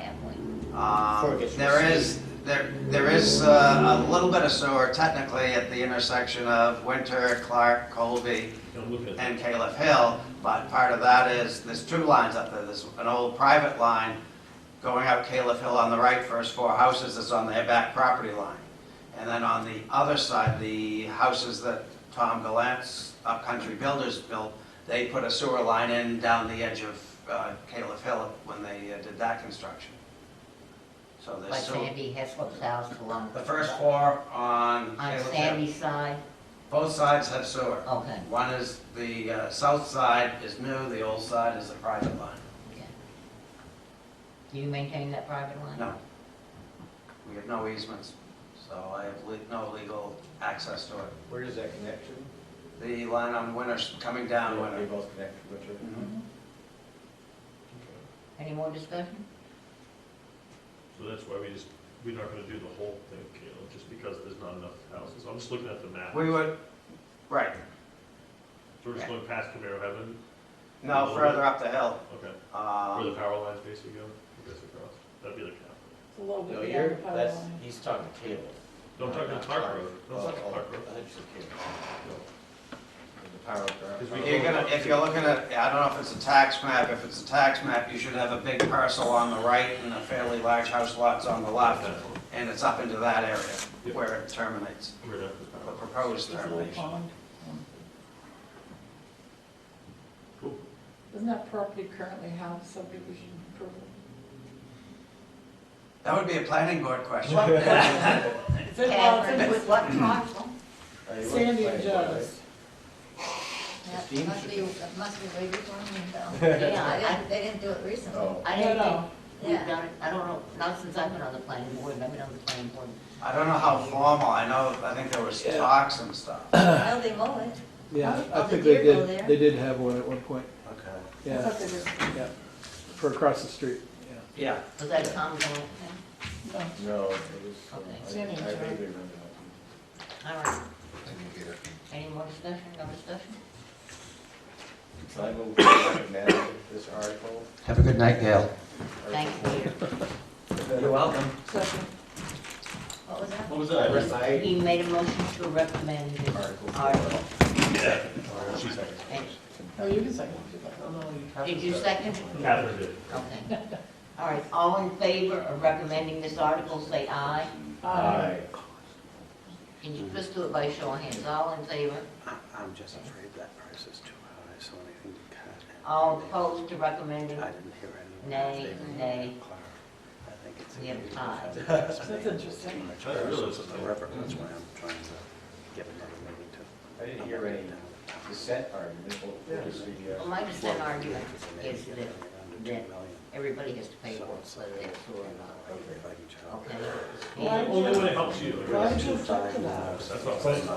There is a little bit of sewer technically at the intersection of Winter, Clark, Colby, I'm looking at that. and Caleb Hill, but part of that is, there's two lines up there. There's an old private line going up Caleb Hill on the right, first 4 houses that's on their back property line. And then on the other side, the houses that Tom Gallant's Upcountry Builders built, they put a sewer line in down the edge of Caleb Hill when they did that construction. So there's Like sewer. Sandy Heslop's house along. The first 4 on On Caleb Hill. Sandy's side? Both sides have sewer. Okay. One is, the south side is new, the old side is a private line. Okay. Do you maintain that private line? No. We have no easements, so I have no legal access to it. Where does that connect to? The line on Winter's coming down They Winter. both connect to Winter? Mhm. Any more discussion? So that's why we're not gonna do the whole thing, Caleb, just because there's not enough houses. I'm just looking at the map. We would, right, So we're just going past Camaro Heaven, no, further up the hill. okay, where the Um, power lines basically go, I guess across. That'd be the cap. It's a little No, bit you're, beyond the power that's, line. he's talking Caleb. No, I'm talking Clark Road. No, it's not Clark Road. I thought you said Caleb. The power. Because we- You're gonna, if you're looking at, I don't know if it's a tax map, if it's a tax map, you should have a big parcel on the right and a fairly large house lots on the left, and it's up into that area where it terminates, We're done. the proposed It's a little termination. pond. Cool. Doesn't that property currently have subdivision approval? That would be a planning board question. It's in- well, it's in Catherine, with what parcel? Sandy and Joe's. That must be way before me, though. Yeah, They didn't do it recently. Oh. I didn't No, think no. we've Yeah. done it, I don't know, not since I've been on the planning board, I've been on the planning board. I don't know how formal, I think there was talks and stuff. Well, they mow it. Yeah, I think they did- they did have one at one point. Okay. I thought they did. Yeah, for across the street, Yeah. Was that a Tom Jones thing? yeah. No, it was, Okay. Sandy and I Joe. vaguely remember that. All right. Any more discussion, no discussion? So I move to recommend this article. Have a good night, Gail. Thank you. You're welcome. Second. What was that? What was that? He made a motion to recommend this article. Yeah. She seconded. And Oh, you can second. did you second? Catherine did. Okay. All right, all in favor of recommending this article, say aye. Can you just do it by show of hands? All in favor? I'm just afraid that price is too high, so anything to cut. All opposed to recommending? I didn't hear any. Nay, nay. I think it's. We have tied. That's interesting. That's really That's why I'm trying to get another meeting to. I didn't hear any dissent argument. What was the, Well, my dissent argument is that everybody has to pay for it, whether they have sewer or not. Okay? Why And- Only when it helps you. Why did you object to that? That's what I'm But saying.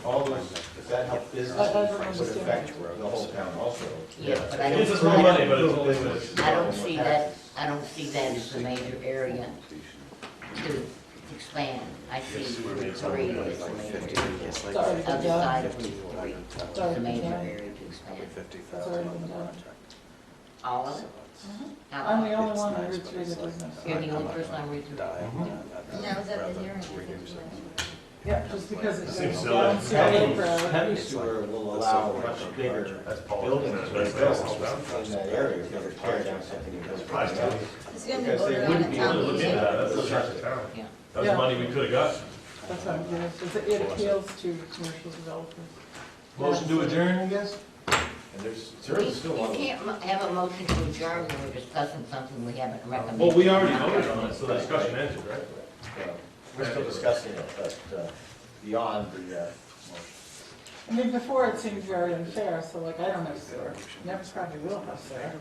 all those, if that helped business, I don't would understand. affect the whole town also. Yeah, but I It's a don't, small money, but it's only when I don't see that, I don't see that as the major area to expand. I see three as the major area. Sorry, Other John. side of Route 3 is the major area to expand. That's already been done. All of it? How I'm the about- only one on Route 3 that doesn't. You're the only person on Route 3. Yeah, I was at the hearing. Yeah, just because it Seems goes silly. down Silver Road. Heavy sewer will allow much bigger That's buildings to be politics. built in that area if they were tearing down something and build Price tag. It's gonna be Because they voted on wouldn't at be town able to Look meeting. into that, that's a charge to town. Yeah. That was Yeah. money we could have got. That's what I'm curious. It appeals to commercial developers. Motion to adjourn, I guess? And there's certainly still a You lot of. can't have a motion to adjourn when we're discussing something we haven't recommended. Well, we already voted on it, so the discussion ended, right? We're still discussing it, but beyond the motion. I mean, before it seemed very unfair, so like, I don't have sewer. Never probably will have sewer.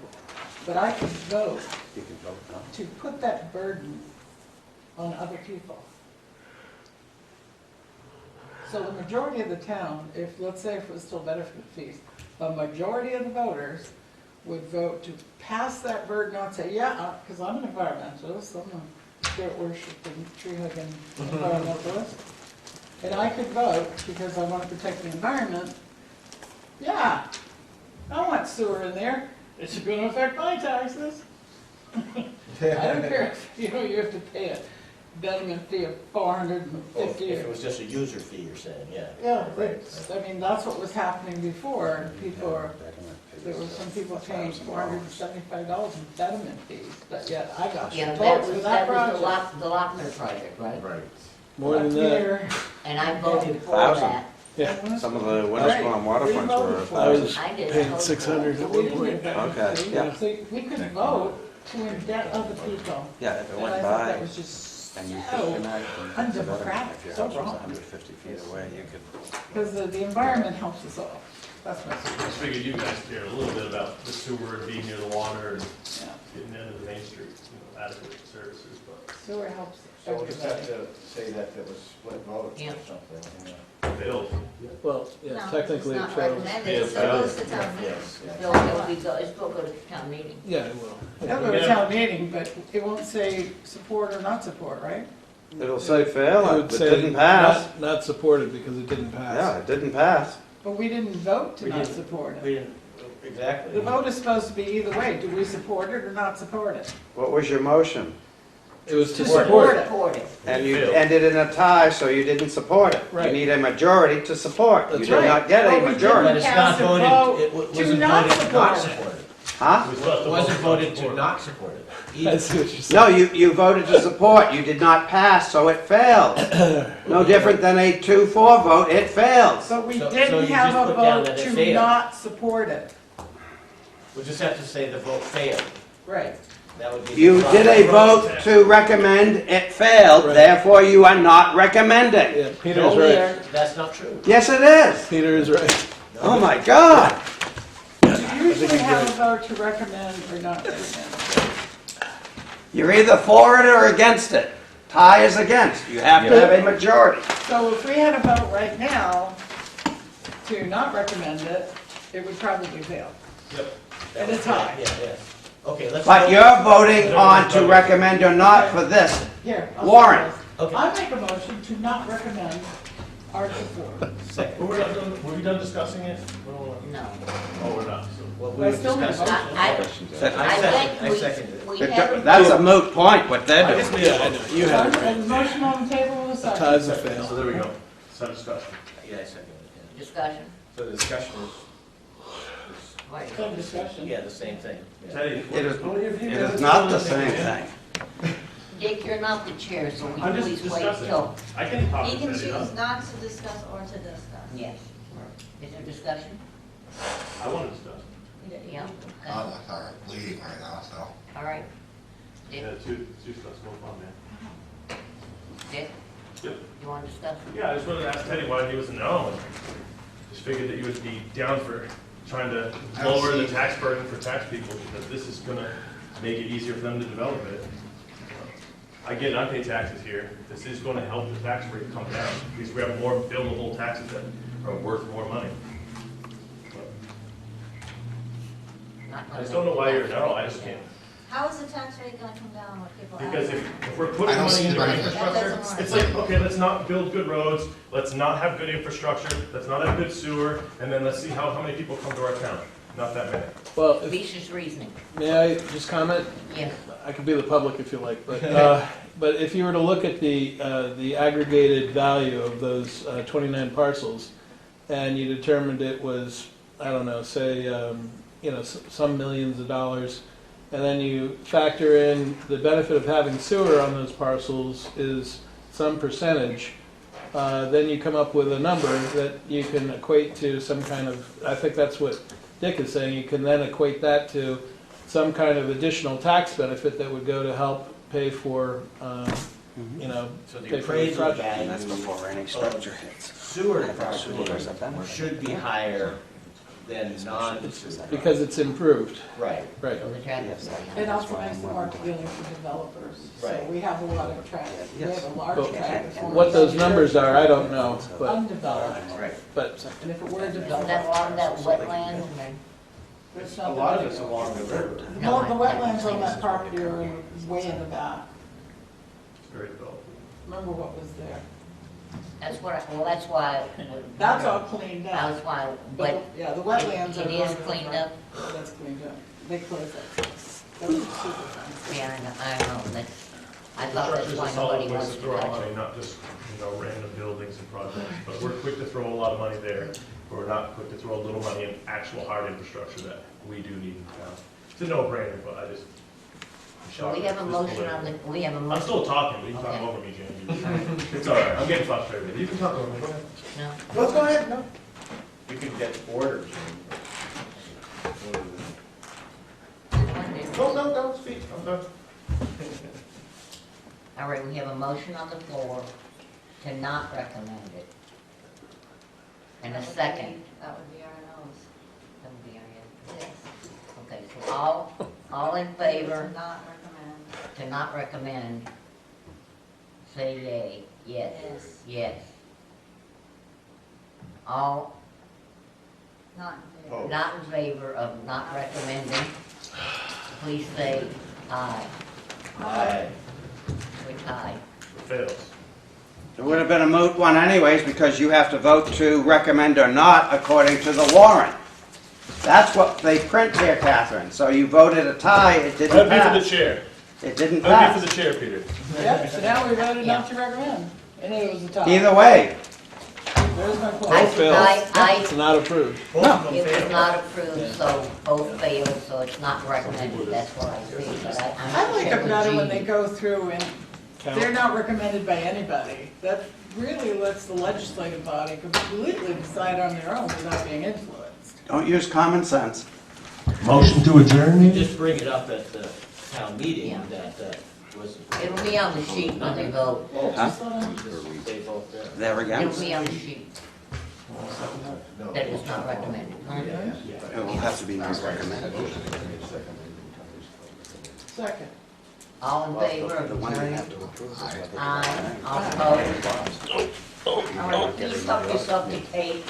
but I could vote You can vote no. to put that burden on other people. So the majority of the town, if, let's say if it was still benefit fees, a majority of the voters would vote to pass that burden on, say, yeah, because I'm an environmentalist, I'm a spirit worshiping, tree hugging environmentalist. And I could vote, because I want to protect the environment, yeah, I want sewer in there, it's going to affect my taxes. I don't care if, you have to pay a betterment fee of $450. If it was just a user fee, you're saying, yeah. Yeah, that's what was happening before. There were some people paying $475 in betterment fees, but yet I got Yeah, support that for was that the project. Lochner project, right? Right. More than that. Here, And I voted for 1,000. that. Yeah. Some of the Winnisquam waterfronts were I was I did. paying 600 at we one didn't point. get Okay, betterment fee, yeah. so we could vote to indebt other people. Yeah, if it And I went thought by that was just and you so could connect them to the undemocratic, if your so house was wrong. 150 feet away, you could. Because the environment helps us all. That's my I suggestion. figured you guys care a little bit about the sewer and being near the water and Yeah. getting into the main street, adequate services, but Sewer helps So we'll just have everybody. to say that there was split votes Yeah. or something. failed. Well, No, yeah, technically it It's not fails. recommended, Yeah, it still goes to town meeting. Yes, yes. It'll still go to town meeting. Yeah, it will. It'll go to town meeting, but it won't say support or not support, right? It'll say It fail, would it say didn't pass. Not supported because it didn't pass. Yeah, it didn't pass. But we didn't vote to We not didn't- support it. We didn't, exactly. The vote is supposed to be either way. Do we support it or not support it? What was your motion? It was to Support support it. Support it. And you Failed. ended in a tie, so you didn't support it. You Right. need a majority to support. You That's did right. not get Well, a we But majority. it's not Cast a voted, vote it to wasn't not voted to support not it. support it. Huh? We still have It to wasn't vote voted to support. not support it. I either. see what you're saying. No, you voted to support. You did not pass, so it failed. No different than a 2-4 vote, it fails. But we So didn't you have just a put down vote that it to failed. not support it. We just have to say the vote failed. Right. That would be. You did a vote to recommend, it failed, Right. therefore you are not recommending. Yeah, Peter's No, right. there, that's not true. Yes, it is. Peter is right. Oh my God. You usually have a vote to recommend or not recommend. You're either for it or against it. Tie is against. You have to have a majority. So if we had a vote right now to not recommend it, it would probably fail. Yep. And it's high. Yeah, yeah. Okay, let's. But vote. you're voting on to recommend or not for this. Here. I'll Warren. say Okay. this. I make a motion to not recommend Article 4. Second. Were we done discussing it? No. Oh, we're not, so. Well, Well, we still discussed need it. I I seconded it. we have. That's a moot point, what they're I guess doing. we Yeah, I know. You have it right. There's a motion on the table with a second. Tie's a So fail. there we go. Some discussion. Yeah, I seconded it. Discussion. So the discussion Right. Some discussion. is, yeah, the same thing. Yeah. Teddy. It is not the same thing. Dick, you're not the chair, so we I'm can just always wait discussing. till. I can talk He to can Teddy, no? choose not to discuss or to discuss. Yes. Is there discussion? I want to discuss. Yeah. I'm Okay. sorry, bleeding right now, so. All right. Dick, Yeah, two stressful, fun, man. Dick? Yep. You want to discuss? Yeah, I just wanted to ask Teddy why he was a no. Just figured that you would be down for trying to lower the tax burden for tax people, because this is gonna make it easier for them to develop it. I get it, I pay taxes here. This is gonna help the tax rate come down, because we have more billable taxes that are worth more money. Not I just don't know why you're a no, I just can't. How is the tax rate gonna come down with people? Because out? if we're I putting don't money see into the our benefit. That infrastructure, doesn't work. it's like, okay, let's not build good roads, let's not have good infrastructure, let's not have good sewer, and then let's see how many people come to our town. Not that many. Well, if- Specious reasoning. may I just comment? Yes. I could be the public if you like, but if you were to look at the aggregated value of those 29 parcels, and you determined it was, I don't know, say, some millions of dollars, and then you factor in the benefit of having sewer on those parcels is some percentage, then you come up with a number that you can equate to some kind of, I think that's what Dick is saying, you can then equate that to some kind of additional tax benefit that would go to help pay for, So the pay for the appraisal project. value. And that's before any structure hits. Sewer Sewer is a property benefit. should be higher than non. Because it's improved, Right. right. So the traffic study. It also makes it more appealing for developers. So Right. we have a lot of traffic. We have a large But traffic. what those numbers are, I don't know, but, Undeveloped. Right. but And if it were Isn't developed. that a lot of that wetland? there's A nothing lot of to it's do. along the river. Well, the wetlands on that property are way in the back. It's very developed. Remember what was there? That's what, that's why. That's all cleaned up. That's why, But, but yeah, the wetlands are. it is cleaned up. That's cleaned up. They closed that. That was super fun. Yeah, I know, that's, I thought that's Infrastructure's why a solid nobody place wants to to throw our touch money, it. not just, random buildings and projects. But we're quick to throw a lot of money there, but we're not quick to throw a little money in actual hard infrastructure that we do need in town. It's a no-brainer, but I'm So shocked. we have a it's motion political. on the, we have a I'm motion. still talking, but you can talk Okay. over me, Jamie. It's all right, I'm getting frustrated. You can talk over me, go ahead. No? Well, go ahead, no. You can get orders. No, don't speak, I'm done. All right, we have a motion on the floor to not recommend it. And a second. That would be our nose. That would be our Yes. Okay, so all in favor To not recommend. to not recommend, say yay. Yes. Yes. Yes. All Not in favor. Oh. not in favor of not recommending, please say aye. Aye. We're tied. It fails. It would have been a moot one anyways, because you have to vote to recommend or not according to the warrant. That's what they print here, Catherine. So you voted a tie, it didn't That'd be for the pass. chair. It didn't That'd be pass. for the chair, Peter. Yep, so now we voted not to recommend. And it was a tie. Either way, There's my I- point. both fails. I- It's not approved. Both of them It was fail. not approved, so both failed, so it's not recommended, that's what I see, but I'm I not like sure it better when what they G. go through and they're Count. not recommended by anybody. That really lets the legislative body completely decide on their own without being influenced. don't use common sense. Motion to adjourn? We just bring it up at the town meeting Yeah. that was. It'll be on the sheet when they vote. Huh? They vote there. There again. It'll be on the sheet. That it was not recommended. It will have to be not recommended. Second. All in favor of The one we adjourning? have to approve. Aye. All opposed? All right, please help yourself to cake.